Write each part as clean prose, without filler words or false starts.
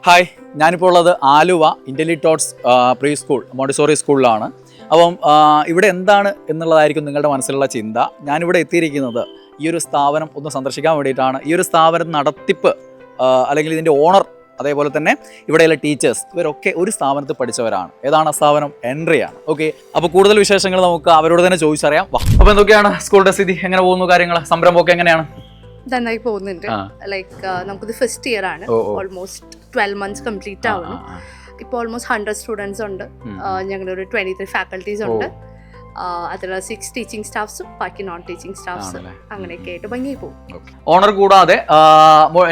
Hi, ഞാനിപ്പോൾ ഉള്ളത് Aluva ഇൻ്റലിറ്റോട്സ് pre school Montessori സ്കൂളിലാണ്. അപ്പം ഇവിടെ എന്താണ് എന്നുള്ളതായിരിക്കും നിങ്ങളുടെ മനസ്സിലുള്ള ചിന്ത. ഞാനിവിടെ എത്തിയിരിക്കുന്നത് ഈ ഒരു സ്ഥാപനം ഒന്ന് സന്ദർശിക്കാൻ വേണ്ടിയിട്ടാണ്. ഈ ഒരു സ്ഥാപനം നടത്തിപ്പ് അല്ലെങ്കിൽ ഇതിൻ്റെ ഓണർ, അതേപോലെ തന്നെ ഇവിടെയുള്ള ടീച്ചേഴ്സ്, ഇവരൊക്കെ ഒരു സ്ഥാപനത്തിൽ പഠിച്ചവരാണ്. ഏതാണ് ആ സ്ഥാപനം? എൻട്രിയാണ്. ഓക്കെ, അപ്പോൾ കൂടുതൽ വിശേഷങ്ങൾ നമുക്ക് അവരോട് തന്നെ ചോദിച്ചറിയാം. അപ്പോൾ എന്തൊക്കെയാണ് സ്കൂളിൻ്റെ സ്ഥിതി, എങ്ങനെ പോകുന്നു കാര്യങ്ങൾ, സംരംഭമൊക്കെ എങ്ങനെയാണ്? നന്നായി പോകുന്നുണ്ട്. ലൈക്ക് നമുക്കിത് ഫസ്റ്റ് ഇയർ ആണ്. ഓൾമോസ്റ്റ് 12 months കംപ്ലീറ്റ് ആവുന്നു. ഇപ്പോൾ ഓൾമോസ്റ്റ് 100 സ്റ്റുഡൻസ് ഉണ്ട്. ഞങ്ങളുടെ ഒരു 23 ഫാക്കൽറ്റീസ് ഉണ്ട്. അതിൽ 6 ടീച്ചിങ് സ്റ്റാഫ്സും ബാക്കി നോൺ ടീച്ചിങ് സ്റ്റാഫ്സ് അങ്ങനെയൊക്കെ ആയിട്ട് ഭംഗി പോകും. ഓണർ കൂടാതെ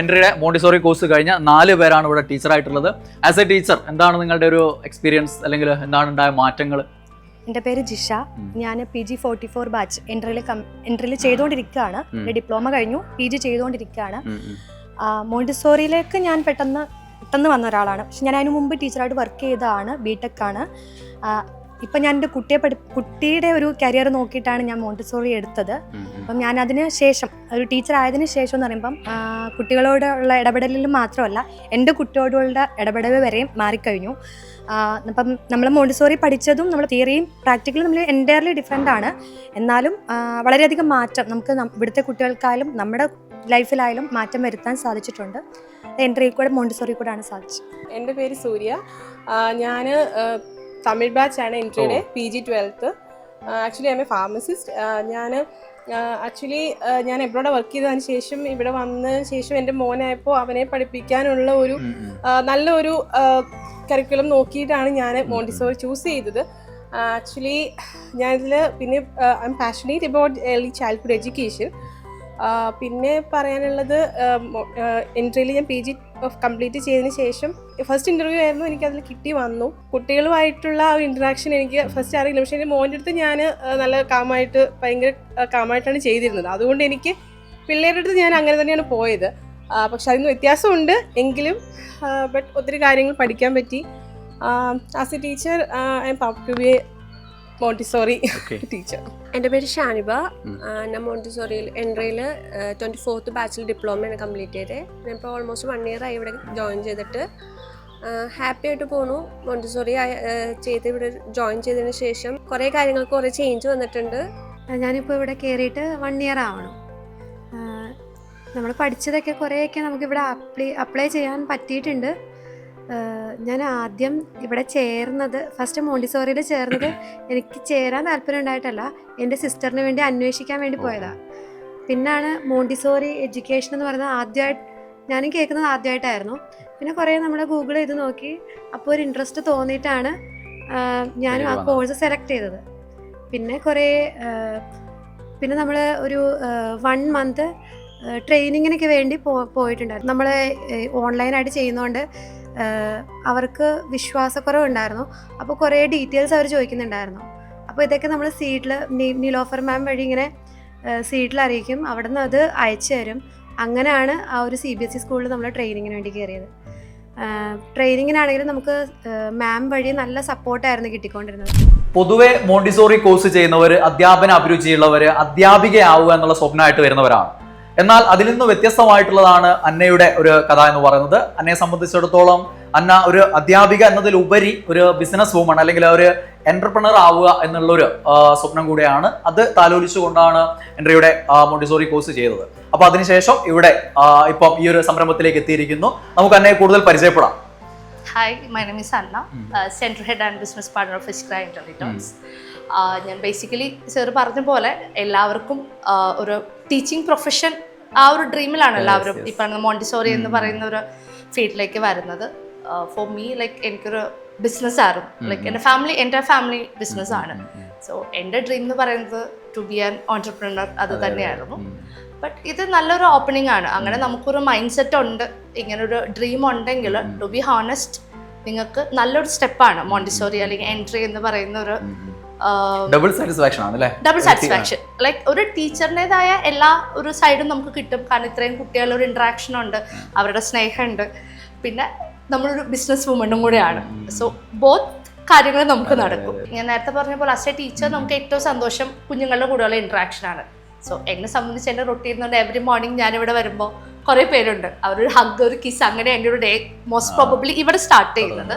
എൻട്രിയുടെ മോണ്ടിസോറി കോഴ്സ് കഴിഞ്ഞ 4 പേരാണ് ഇവിടെ ടീച്ചറായിട്ടുള്ളത്. ആസ് എ ടീച്ചർ എന്താണ് നിങ്ങളുടെ ഒരു എക്സ്പീരിയൻസ്, അല്ലെങ്കിൽ എന്താണ് ഉണ്ടായ മാറ്റങ്ങൾ? എൻ്റെ പേര് ജിഷ. ഞാൻ PG 44 ബാച്ച് എൻട്രിയിൽ ചെയ്തുകൊണ്ടിരിക്കുകയാണ്. എൻ്റെ ഡിപ്ലോമ കഴിഞ്ഞു, PG ചെയ്തുകൊണ്ടിരിക്കുകയാണ്. മോണ്ടിസോറിയിലേക്ക് ഞാൻ പെട്ടെന്ന് വന്ന ഒരാളാണ്. പക്ഷെ ഞാൻ അതിന് മുമ്പ് ടീച്ചറായിട്ട് വർക്ക് ചെയ്തതാണ്, BTech ആണ്. ഇപ്പം ഞാൻ എൻ്റെ കുട്ടിയുടെ ഒരു കരിയർ നോക്കിയിട്ടാണ് ഞാൻ മോണ്ടിസോറി എടുത്തത്. അപ്പം ഞാൻ അതിന് ശേഷം ഒരു ടീച്ചർ ആയതിനു ശേഷം എന്ന് പറയുമ്പം കുട്ടികളോടുള്ള ഇടപെടലിൽ മാത്രമല്ല, എൻ്റെ കുട്ടിയോടുള്ള ഇടപെടൽ വരെയും മാറിക്കഴിഞ്ഞു. അപ്പം നമ്മൾ മോണ്ടിസോറി പഠിച്ചതും നമ്മൾ തിയറിയും പ്രാക്ടിക്കലും നമ്മൾ എൻറ്റയർലി ഡിഫറെൻ്റ് ആണ്. എന്നാലും വളരെയധികം മാറ്റം നമുക്ക് ഇവിടുത്തെ കുട്ടികൾക്കായാലും നമ്മുടെ ലൈഫിലായാലും മാറ്റം വരുത്താൻ സാധിച്ചിട്ടുണ്ട്. എൻട്രിയിൽ കൂടെ മോണ്ടിസോറി കൂടെ ആണ് സാധിച്ചത്. എൻ്റെ പേര് സൂര്യ. ഞാൻ തമിഴ് ബാച്ചാണ് എൻട്രിയുടെ, PG 12th. Actually I am a pharmacist. ഞാൻ എബ്രോഡ് വർക്ക് ചെയ്തതിന് ശേഷം ഇവിടെ വന്നതിന് ശേഷം എൻ്റെ മോനായപ്പോൾ അവനെ പഠിപ്പിക്കാനുള്ള ഒരു നല്ലൊരു കരിക്കുലം നോക്കിയിട്ടാണ് ഞാൻ മോണ്ടിസോറി ചൂസ് ചെയ്തത്. ആക്ച്വലി ഞാനിതിൽ പിന്നെ I M passionate about early childhood education. പിന്നെ പറയാനുള്ളത്, എൻട്രിയിൽ ഞാൻ PG കംപ്ലീറ്റ് ചെയ്തതിന് ശേഷം ഫസ്റ്റ് ഇൻ്റർവ്യൂ ആയിരുന്നു, എനിക്കതിൽ കിട്ടി വന്നു. കുട്ടികളുമായിട്ടുള്ള ആ ഒരു ഇൻട്രാക്ഷൻ എനിക്ക് ഫസ്റ്റ് അറിയില്ല. പക്ഷേ എൻ്റെ മോൻ്റെ അടുത്ത് ഞാൻ നല്ല ഭയങ്കര കാമായിട്ടാണ് ചെയ്തിരുന്നത്. അതുകൊണ്ട് എനിക്ക് പിള്ളേരുടെ അടുത്ത് ഞാൻ അങ്ങനെ തന്നെയാണ് പോയത്. പക്ഷെ അതിന് വ്യത്യാസമുണ്ട് എങ്കിലും ബട്ട് ഒത്തിരി കാര്യങ്ങൾ പഠിക്കാൻ പറ്റി. As a teacher I am proud to be a Montessori teacher. എൻ്റെ പേര് ഷാനിബ. ഞാൻ മോണ്ടിസോറിയിൽ എൻട്രിയിൽ 24th ബാച്ചിൽ ഡിപ്ലോമയാണ് കംപ്ലീറ്റ് ചെയ്തത്. ഞാനിപ്പോൾ ഓൾമോസ്റ്റ് 1 year ആയി ഇവിടെ ജോയിൻ ചെയ്തിട്ട്. ഹാപ്പി ആയിട്ട് പോണു. മോണ്ടിസോറി ഇവിടെ ജോയിൻ ചെയ്തതിന് ശേഷം കുറേ കാര്യങ്ങൾക്ക് കുറേ ചേഞ്ച് വന്നിട്ടുണ്ട്. ഞാനിപ്പോൾ ഇവിടെ കയറിയിട്ട് 1 year ആവണം. നമ്മൾ പഠിച്ചതൊക്കെ കുറേയൊക്കെ നമുക്കിവിടെ അപ്ലൈ ചെയ്യാൻ പറ്റിയിട്ടുണ്ട്. ഞാൻ ആദ്യം ഇവിടെ ചേർന്നത്, ഫസ്റ്റ് മോണ്ടിസോറിയിൽ ചേർന്നത് എനിക്ക് ചേരാൻ താല്പര്യം ഉണ്ടായിട്ടല്ല, എൻ്റെ സിസ്റ്ററിന് വേണ്ടി അന്വേഷിക്കാൻ വേണ്ടി പോയതാണ്. പിന്നാണ് മോണ്ടിസോറി എഡ്യൂക്കേഷൻ എന്ന് പറയുന്നത് ഞാനും കേൾക്കുന്നത് ആദ്യമായിട്ടായിരുന്നു. പിന്നെ കുറേ നമ്മൾ ഗൂഗിൾ ചെയ്ത് നോക്കി, അപ്പോൾ ഒരു ഇൻട്രസ്റ്റ് തോന്നിയിട്ടാണ് ഞാനും ആ കോഴ്സ് സെലക്ട് ചെയ്തത്. പിന്നെ നമ്മൾ ഒരു 1 month ട്രെയിനിങ്ങിനൊക്കെ വേണ്ടി പോയിട്ടുണ്ടായിരുന്നു. നമ്മൾ ഓൺലൈനായിട്ട് ചെയ്യുന്നതുകൊണ്ട് അവർക്ക് വിശ്വാസക്കുറവുണ്ടായിരുന്നു. അപ്പോൾ കുറേ ഡീറ്റെയിൽസ് അവർ ചോദിക്കുന്നുണ്ടായിരുന്നു. അപ്പോൾ ഇതൊക്കെ നമ്മൾ സീഡിൽ നീലോഫർ മാം വഴി ഇങ്ങനെ സീഡിൽ അറിയിക്കും, അവിടെ നിന്ന് അത് അയച്ചു തരും. അങ്ങനെയാണ് ആ ഒരു CBSE സ്കൂളിൽ നമ്മൾ ട്രെയിനിങ്ങിന് വേണ്ടി കയറിയത്. ട്രെയിനിങ്ങിനാണെങ്കിലും നമുക്ക് മാം വഴി നല്ല സപ്പോർട്ടായിരുന്നു കിട്ടിക്കൊണ്ടിരുന്നത്. പൊതുവെ മോണ്ടിസോറി കോഴ്സ് ചെയ്യുന്നവർ, അധ്യാപന അഭിരുചിയുള്ളവർ അധ്യാപികയാവുക എന്നുള്ള സ്വപ്നമായിട്ട് വരുന്നവരാണ്. എന്നാൽ അതിൽ നിന്ന് വ്യത്യസ്തമായിട്ടുള്ളതാണ് അന്നയുടെ ഒരു കഥ എന്ന് പറയുന്നത്. അന്നയെ സംബന്ധിച്ചിടത്തോളം അന്ന ഒരു അധ്യാപിക എന്നതിലുപരി ഒരു ബിസിനസ് വുമൺ അല്ലെങ്കിൽ ഒരു എന്റർപ്രണർ ആവുക എന്നുള്ളൊരു സ്വപ്നം കൂടെയാണ്. അത് താലോലിച്ചുകൊണ്ടാണ് എൻട്രിയുടെ മോണ്ടിസോറി കോഴ്സ് ചെയ്തത്. അപ്പൊ അതിനുശേഷം ഇവിടെ ഇപ്പം ഈ ഒരു സംരംഭത്തിലേക്ക് എത്തിയിരിക്കുന്നു. നമുക്ക് അന്നയെ കൂടുതൽ പരിചയപ്പെടാം. Hi, my name is Anna, central head and business partner of Iskra intelligence. ഞാൻ ബേസിക്കലി സാർ പറഞ്ഞ പോലെ എല്ലാവർക്കും ഒരു ടീച്ചിങ് പ്രൊഫഷൻ ആ ഒരു ഡ്രീമിലാണ് എല്ലാവരും ഈ പറഞ്ഞ മോണ്ടിസോറി എന്ന് പറയുന്ന ഒരു ഫീൽഡിലേക്ക് വരുന്നത്. ഫോർ മീ ലൈക്ക് എനിക്കൊരു ബിസിനസ്സായിരുന്നു. ലൈക്ക് എൻ്റെ ഫാമിലി ബിസിനസ്സാണ്. സോ എൻ്റെ ഡ്രീം എന്ന് പറയുന്നത് ടു ബി ആൻ ഓൺടർപ്രണർ, അത് തന്നെയായിരുന്നു. ബട്ട് ഇത് നല്ലൊരു ഓപ്പണിംഗ് ആണ്. അങ്ങനെ നമുക്കൊരു മൈൻഡ് സെറ്റ് ഉണ്ട്, ഇങ്ങനൊരു ഡ്രീം ഉണ്ടെങ്കിൽ ടു ബി ഹോണസ്റ്റ് നിങ്ങൾക്ക് നല്ലൊരു സ്റ്റെപ്പാണ് മോണ്ടിസോറി അല്ലെങ്കിൽ എൻട്രി എന്ന് പറയുന്ന ഒരു ഡബിൾ സാറ്റിസ്ഫാക്ഷൻ ആണ്. Double satisfaction. ലൈക്ക് ഒരു ടീച്ചറിൻ്റെതായ എല്ലാ ഒരു സൈഡും നമുക്ക് കിട്ടും. കാരണം ഇത്രയും കുട്ടികളുടെ ഇൻട്രാക്ഷൻ ഉണ്ട്, അവരുടെ സ്നേഹമുണ്ട്, പിന്നെ നമ്മളൊരു ബിസിനസ് വുമണും കൂടെയാണ്. സോ ബോത്ത് കാര്യങ്ങൾ നമുക്ക് നടക്കും. ഞാൻ നേരത്തെ പറഞ്ഞ പോലെ ആസ് എ ടീച്ചർ നമുക്ക് ഏറ്റവും സന്തോഷം കുഞ്ഞുങ്ങളുടെ കൂടെയുള്ള ഇൻട്രാക്ഷനാണ്. സോ എന്നെ സംബന്ധിച്ച് എൻ്റെ റൊട്ടീൻ എന്നുണ്ട് എവറി മോർണിംഗ് ഞാനിവിടെ വരുമ്പോൾ കുറേ പേരുണ്ട്. അവരൊരു ഹഗ്, ഒരു കിസ്, അങ്ങനെ എൻ്റെ ഒരു ഡേ മോസ്റ്റ് പ്രോബബ്ലി ഇവിടെ സ്റ്റാർട്ട് ചെയ്യുന്നത്.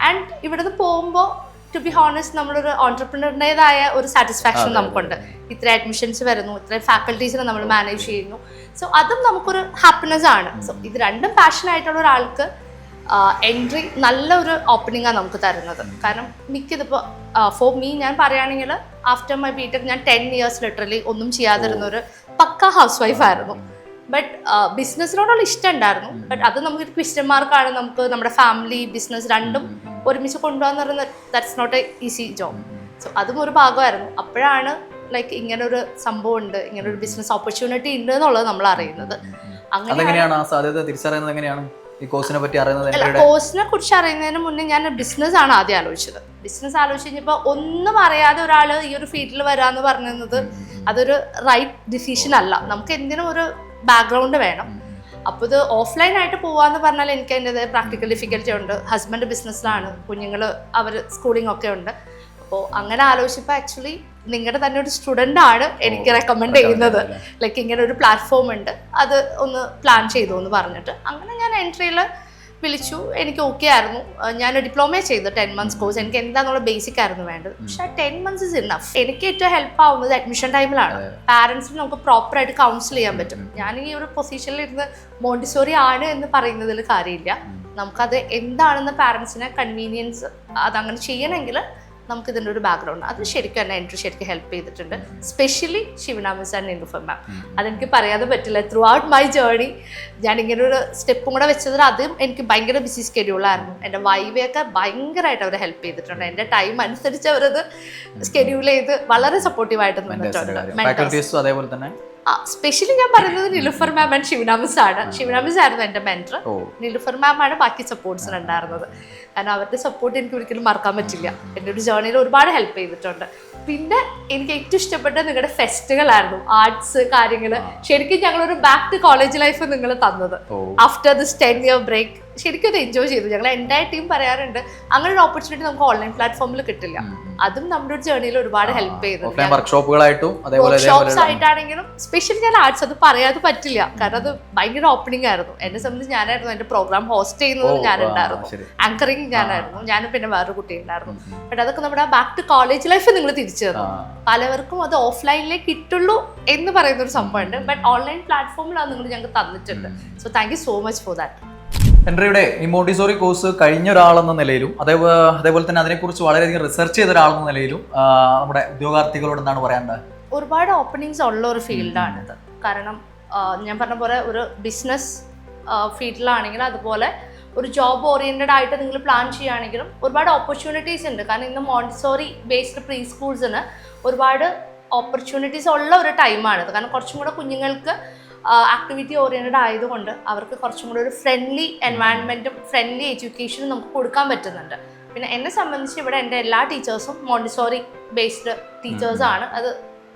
ആൻഡ് ഇവിടുന്ന് പോകുമ്പോൾ ടു ബി ഹോണസ്റ്റ് നമ്മളൊരു ഓൺടർപ്രണറിൻ്റെതായ ഒരു സാറ്റിസ്ഫാക്ഷൻ നമുക്കുണ്ട്. ഇത്ര അഡ്മിഷൻസ് വരുന്നു, ഇത്ര ഫാക്കൽറ്റീസിനെ നമ്മൾ മാനേജ് ചെയ്യുന്നു. സോ അതും നമുക്കൊരു ഹാപ്പിനെസ് ആണ്. സോ ഇത് രണ്ടും പാഷനായിട്ടുള്ള ഒരാൾക്ക് എൻട്രി നല്ലൊരു ഓപ്പണിംഗാണ് നമുക്ക് തരുന്നത്. കാരണം മിക്കതിപ്പോൾ ഫോർ മീ ഞാൻ പറയുകയാണെങ്കിൽ ആഫ്റ്റർ മൈ ബിടെക് ഞാൻ 10 years ലിറ്ററലി ഒന്നും ചെയ്യാതിരുന്നൊരു പക്ക ഹൗസ് വൈഫായിരുന്നു. ബട്ട് ബിസിനസ്സിനോടുള്ള ഇഷ്ടം ഉണ്ടായിരുന്നു. ബട്ട് അത് നമുക്ക് ക്വസ്റ്റ്യൻ മാർക്കാണ്. നമുക്ക് നമ്മുടെ ഫാമിലി ബിസിനസ് രണ്ടും ഒരുമിച്ച് കൊണ്ടുപോകാന്ന് പറയുന്നത് that's not a easy job. So അതും ഒരു ഭാഗമായിരുന്നു. അപ്പോഴാണ് ലൈക്ക് ഇങ്ങനൊരു സംഭവം ഉണ്ട്, ഇങ്ങനൊരു ബിസിനസ് ഓപ്പർച്യൂണിറ്റി ഉണ്ട് എന്നുള്ളത് നമ്മൾ അറിയുന്നത്. അങ്ങനെയാണ് ആ സാധ്യത തിരിച്ചറിയുന്നത്. എങ്ങനെയാണ് ഈ കോഴ്സിനെ പറ്റി അറിയുന്നത്? കോഴ്സിനെ കുറിച്ച് അറിയുന്നതിന് മുന്നേ ഞാൻ ബിസിനസ് ആണ് ആദ്യം ആലോചിച്ചത്. ബിസിനസ് ആലോചിച്ച് കഴിഞ്ഞപ്പോൾ ഒന്നും അറിയാതെ ഒരാൾ ഈ ഒരു ഫീൽഡിൽ വരാമെന്ന് പറയുന്നത് അതൊരു റൈറ്റ് ഡിസിഷൻ അല്ല. നമുക്ക് എന്തിനും ഒരു ബാക്ക്ഗ്രൗണ്ട് വേണം. അപ്പോൾ ഇത് ഓഫ്ലൈൻ ആയിട്ട് പോവാന്ന് പറഞ്ഞാൽ എനിക്ക് അതിൻ്റെതായ പ്രാക്ടിക്കൽ ഡിഫിക്കൽറ്റി ഉണ്ട്. ഹസ്ബൻഡ് ബിസിനസ്സിലാണ്, കുഞ്ഞുങ്ങൾ അവർ സ്കൂളിംഗ് ഒക്കെ ഉണ്ട്. അപ്പോൾ അങ്ങനെ ആലോചിച്ചപ്പോൾ ആക്ച്വലി നിങ്ങളുടെ തന്നെ ഒരു സ്റ്റുഡൻ്റ് ആണ് എനിക്ക് റെക്കമെൻഡ് ചെയ്യുന്നത്. ലൈക്ക് ഇങ്ങനെ ഒരു പ്ലാറ്റ്ഫോം ഉണ്ട്, അത് ഒന്ന് പ്ലാൻ ചെയ്തു എന്ന് പറഞ്ഞിട്ട് അങ്ങനെ ഞാൻ എൻട്രിയിൽ വിളിച്ചു. എനിക്ക് ഓക്കെ ആയിരുന്നു. ഞാൻ ഡിപ്ലോമ ചെയ്തു 10 months കോഴ്സ്. എനിക്ക് എന്താണെന്നുള്ള ബേസിക് ആയിരുന്നു വേണ്ടത്. പക്ഷേ 10 months ഇസ് ഇനഫ്. എനിക്ക് ഏറ്റവും ഹെൽപ്പ് ആവുന്നത് അഡ്മിഷൻ ടൈമിലാണ്. പാരൻസിന് നമുക്ക് പ്രോപ്പറായിട്ട് കൗൺസിൽ ചെയ്യാൻ പറ്റും. ഞാൻ ഈ ഒരു പൊസിഷനിൽ ഇരുന്ന് മോണ്ടിസോറി ആണ് എന്ന് പറയുന്നതിൽ കാര്യമില്ല. നമുക്കത് എന്താണെന്ന് പാരൻസിനെ കൺവീനിയൻസ് അതങ്ങനെ ചെയ്യണമെങ്കിൽ നമുക്ക് ഇതിൻ്റെ ഒരു ബാക്ക്ഗ്രൗണ്ട് അത് ശരിക്കും എന്നെ എൻട്രി ശരിക്കും ഹെൽപ്പ് ചെയ്തിട്ടുണ്ട്. സ്പെഷ്യലി ശിവന മിസ് ആൻഡ് നിലൂഫർ മാം. അതെനിക്ക് പറയാതെ പറ്റില്ല. ത്രൂ ഔട്ട് മൈ ജേർണി ഞാൻ ഇങ്ങനെ ഒരു സ്റ്റെപ്പും കൂടെ വെച്ചതിൽ അതും എനിക്ക് ഭയങ്കര ബിസി സ്കെഡ്യൂളായിരുന്നു. എൻ്റെ വൈവയൊക്കെ ഭയങ്കരമായിട്ട് അവർ ഹെൽപ്പ് ചെയ്തിട്ടുണ്ട്. എൻ്റെ ടൈം അനുസരിച്ച് അവരത് സ്കെഡ്യൂൾ ചെയ്ത് വളരെ സപ്പോർട്ടീവായിട്ട് നിന്നിട്ടുണ്ട്. അതേപോലെ തന്നെ സ്പെഷ്യലി ഞാൻ പറയുന്നത് നിലൂഫർ മാം ആൻഡ് ശിവന മിസ് ആണ്. ശിവന മിസ് ആയിരുന്നു എൻ്റെ മെൻറ്റർ. നിലൂഫർ മാം ആണ് ബാക്കി സപ്പോർട്ട്സിന് ഉണ്ടായിരുന്നത്. കാരണം അവരുടെ സപ്പോർട്ട് എനിക്ക് ഒരിക്കലും മറക്കാൻ പറ്റില്ല. എൻ്റെ ഒരു ജേർണിയിൽ ഒരുപാട് ഹെൽപ്പ് ചെയ്തിട്ടുണ്ട്. പിന്നെ എനിക്ക് ഏറ്റവും ഇഷ്ടപ്പെട്ട നിങ്ങളുടെ ഫെസ്റ്റുകളായിരുന്നു, ആർട്സ് കാര്യങ്ങൾ. ശരിക്കും ഞങ്ങളൊരു ബാക്ക് ടു കോളേജ് ലൈഫ് നിങ്ങൾ തന്നത് ആഫ്റ്റർ ദിസ് 10 year ബ്രേക്ക്. ശരിക്കും അത് എൻജോയ് ചെയ്തു. ഞങ്ങൾ എൻ്റെ ടീം പറയാറുണ്ട് അങ്ങനെ ഒരു ഓപ്പർച്യൂണിറ്റി നമുക്ക് ഓൺലൈൻ പ്ലാറ്റ്ഫോമിൽ കിട്ടില്ല. അതും നമ്മുടെ ഒരു ജേർണിയിൽ ഒരുപാട് ഹെൽപ്പ് ചെയ്തിട്ടുണ്ട്. വർക്ക്ഷോപ്സ് ആയിട്ടാണെങ്കിലും സ്പെഷ്യലി ഞാൻ ആർട്സ് അത് പറയാതെ പറ്റില്ല. കാരണം അത് ഭയങ്കര ഓപ്പണിംഗ് ആയിരുന്നു. എന്നെ സംബന്ധിച്ച് ഞാനായിരുന്നു എൻ്റെ പ്രോഗ്രാം ഹോസ്റ്റ് ചെയ്യുന്നത്. ഞാനുണ്ടായിരുന്നു, ആങ്കറിങ് ഞാനായിരുന്നു, ഞാനും പിന്നെ വേറൊരു കുട്ടി ഉണ്ടായിരുന്നു. ബട്ട് അതൊക്കെ നമ്മുടെ ബാക്ക് ടു കോളേജ് ലൈഫ് നിങ്ങൾ തിരിച്ചു തന്നു. പലവർക്കും അത് ഓഫ്ലൈനിലേക്ക് കിട്ടുള്ളൂ എന്ന് പറയുന്ന ഒരു സംഭവമുണ്ട്. ബട്ട് ഓൺലൈൻ പ്ലാറ്റ്ഫോമിൽ അത് നിങ്ങൾ ഞങ്ങൾക്ക് തന്നിട്ടുണ്ട്. So thank you so much for that. ഹെൻറിയുടെ ഈ മോണ്ടിസോറി കോഴ്സ് കഴിഞ്ഞ ഒരാളെന്ന നിലയിലും അതേപോലെ തന്നെ അതിനെക്കുറിച്ച് വളരെയധികം റിസർച്ച് ചെയ്ത ഒരാളെന്ന നിലയിലും നമ്മുടെ ഉദ്യോഗാർത്ഥികളോട് എന്താണ് പറയാനുള്ളത്? ഒരുപാട് ഓപ്പണിങ്സ് ഉള്ള ഒരു ഫീൽഡാണിത്. കാരണം ഞാൻ പറഞ്ഞ പോലെ ഒരു ബിസിനസ് ഫീൽഡിലാണെങ്കിലും അതുപോലെ ഒരു ജോബ് ഓറിയൻറ്റഡ് ആയിട്ട് നിങ്ങൾ പ്ലാൻ ചെയ്യുകയാണെങ്കിലും ഒരുപാട് ഓപ്പർച്യൂണിറ്റീസ് ഉണ്ട്. കാരണം ഇന്ന് മോണ്ടിസോറി ബേസ്ഡ് പ്രീ സ്കൂൾസിന് ഒരുപാട് ഓപ്പർച്യൂണിറ്റീസ് ഉള്ള ഒരു ടൈമാണിത്. കാരണം കുറച്ചും കൂടെ കുഞ്ഞുങ്ങൾക്ക് ആക്ടിവിറ്റി ഓറിയൻറ്റഡ് ആയതുകൊണ്ട് അവർക്ക് കുറച്ചും കൂടെ ഒരു ഫ്രണ്ട്ലി എൻവയൺമെൻറ്റും ഫ്രണ്ട്ലി എഡ്യൂക്കേഷനും നമുക്ക് കൊടുക്കാൻ പറ്റുന്നുണ്ട്. പിന്നെ എന്നെ സംബന്ധിച്ച് ഇവിടെ എൻ്റെ എല്ലാ ടീച്ചേഴ്സും മോണ്ടിസോറി ബേസ്ഡ് ടീച്ചേഴ്സാണ്. അത്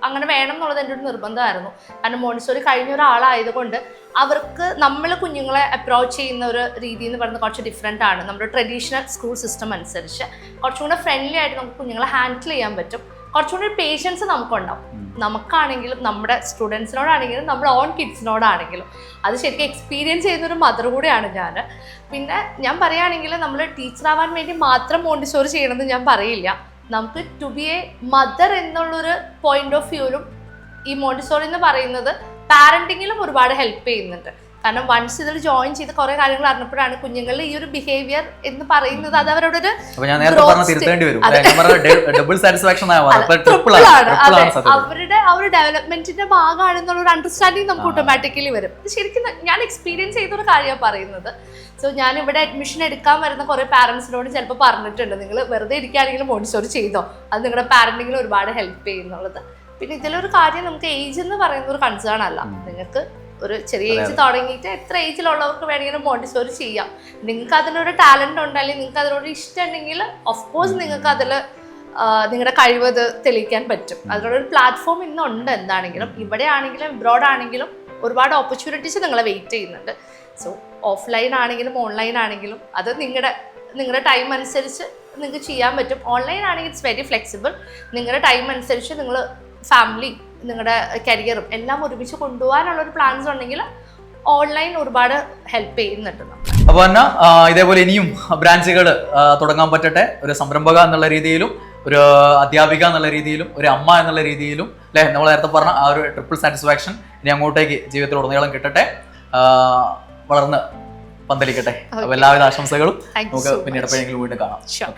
അങ്ങനെ വേണം എന്നുള്ളത് എൻ്റെ ഒരു നിർബന്ധമായിരുന്നു. കാരണം മോണ്ടിസോറി കഴിഞ്ഞ ഒരാളായതുകൊണ്ട് അവർക്ക് നമ്മൾ കുഞ്ഞുങ്ങളെ അപ്രോച്ച് ചെയ്യുന്ന ഒരു രീതി എന്ന് പറയുന്നത് കുറച്ച് ഡിഫറെൻ്റ് ആണ്. നമ്മുടെ ട്രഡീഷണൽ സ്കൂൾ സിസ്റ്റം അനുസരിച്ച് കുറച്ചും കൂടെ ഫ്രണ്ട്ലി ആയിട്ട് നമുക്ക് കുഞ്ഞുങ്ങളെ ഹാൻഡിൽ ചെയ്യാൻ പറ്റും. കുറച്ചും കൂടി പേഷ്യൻസ് നമുക്കുണ്ടാവും. നമുക്കാണെങ്കിലും നമ്മുടെ സ്റ്റുഡൻസിനോടാണെങ്കിലും നമ്മുടെ ഓൺ കിഡ്സിനോടാണെങ്കിലും. അത് ശരിക്കും എക്സ്പീരിയൻസ് ചെയ്യുന്നൊരു മദർ കൂടെയാണ് ഞാൻ. പിന്നെ ഞാൻ പറയുകയാണെങ്കിൽ നമ്മൾ ടീച്ചറാവാൻ വേണ്ടി മാത്രം മോണ്ടിസോറി ചെയ്യണമെന്ന് ഞാൻ പറയില്ല. നമുക്ക് ടു ബി എ മദർ എന്നുള്ളൊരു പോയിന്റ് ഓഫ് വ്യൂവിലും ഈ മോണ്ടിസോറി എന്ന് പറയുന്നത് പാരൻറ്റിങ്ങിലും ഒരുപാട് ഹെൽപ്പ് ചെയ്യുന്നുണ്ട്. കാരണം വൺസ് ഇതിൽ ജോയിൻ ചെയ്ത് കുറെ കാര്യങ്ങൾ അറിഞ്ഞപ്പോഴാണ് കുഞ്ഞുങ്ങളിൽ ഈ ഒരു ബിഹേവിയർ എന്ന് പറയുന്നത് അത് അവരുടെ ഒരു അവരുടെ ആ ഒരു ഡെവലപ്മെന്റിന്റെ ഭാഗമാണെന്നുള്ള ഒരു അണ്ടർസ്റ്റാൻഡിങ് നമുക്ക് ഓട്ടോമാറ്റിക്കലി വരും. ഇത് ശരിക്കും ഞാൻ എക്സ്പീരിയൻസ് ചെയ്തൊരു കാര്യമാണ് പറയുന്നത്. സോ ഞാൻ ഇവിടെ അഡ്മിഷൻ എടുക്കാൻ വരുന്ന കുറെ പാരൻസിനോട് ചിലപ്പോൾ പറഞ്ഞിട്ടുണ്ട്, നിങ്ങൾ വെറുതെ ഇരിക്കുകയാണെങ്കിലും മോണ്ടിസോറി ചെയ്തോ, അത് നിങ്ങളുടെ പാരന്റിങ്ങിൽ ഒരുപാട് ഹെൽപ്പ് ചെയ്യുന്നുള്ളത്. പിന്നെ ഇതിലൊരു കാര്യം നമുക്ക് ഏജ് എന്ന് പറയുന്ന ഒരു കൺസേൺ അല്ല. നിങ്ങൾക്ക് ഒരു ചെറിയ ഏജ് തുടങ്ങിയിട്ട് എത്ര ഏജിലുള്ളവർക്ക് വേണമെങ്കിലും മോണ്ടിസോറി ചെയ്യാം. നിങ്ങൾക്ക് അതിനൊരു ടാലന്റ് ഉണ്ട്, അല്ലെങ്കിൽ നിങ്ങൾക്ക് അതിനോട് ഇഷ്ടം ഉണ്ടെങ്കിൽ ഓഫ്കോഴ്സ് നിങ്ങൾക്ക് അതിൽ നിങ്ങളുടെ കഴിവ് തെളിയിക്കാൻ പറ്റും. അതിനോടൊരു പ്ലാറ്റ്ഫോം ഇന്നുണ്ട്. എന്താണെങ്കിലും ഇവിടെ ആണെങ്കിലും ഇബ്രോഡ് ആണെങ്കിലും ഒരുപാട് ഓപ്പർച്യൂണിറ്റീസ് നിങ്ങളെ വെയിറ്റ് ചെയ്യുന്നുണ്ട്. സോ ഓഫ്ലൈൻ ആണെങ്കിലും ഓൺലൈൻ ആണെങ്കിലും അത് നിങ്ങളുടെ ടൈം അനുസരിച്ച് നിങ്ങൾക്ക് ചെയ്യാൻ പറ്റും. ഓൺലൈൻ ആണെങ്കിൽ ഇറ്റ്സ് വെരി ഫ്ലെക്സിബിൾ. നിങ്ങളുടെ ടൈം അനുസരിച്ച് നിങ്ങൾ ഫാമിലി നിങ്ങളുടെ കരിയറും എല്ലാം ഒരുമിച്ച് കൊണ്ടുപോകാനുള്ളൊരു പ്ലാൻസ് ഉണ്ടെങ്കിൽ ഓൺലൈൻ ഒരുപാട് ഹെൽപ്പ് ചെയ്യുന്നുണ്ട് നമ്മൾ. അപ്പൊ തന്നെ ഇതേപോലെ ഇനിയും ബ്രാഞ്ചുകൾ തുടങ്ങാൻ പറ്റട്ടെ. ഒരു സംരംഭക എന്നുള്ള രീതിയിലും ഒരു അധ്യാപിക എന്നുള്ള രീതിയിലും ഒരു അമ്മ എന്നുള്ള രീതിയിലും അല്ലെ, നമ്മൾ നേരത്തെ പറഞ്ഞ ആ ഒരു ട്രിപ്പിൾ സാറ്റിസ്ഫാക്ഷൻ ഇനി അങ്ങോട്ടേക്ക് ജീവിതത്തിൽ ഉടനീളം കിട്ടട്ടെ, വളർന്ന് പന്തലിക്കട്ടെ. അപ്പൊ എല്ലാവിധ ആശംസകളും. Thank you നമുക്ക് so പിന്നീട് much. എപ്പോഴെങ്കിലും വീണ്ടും കാണാം. Sure.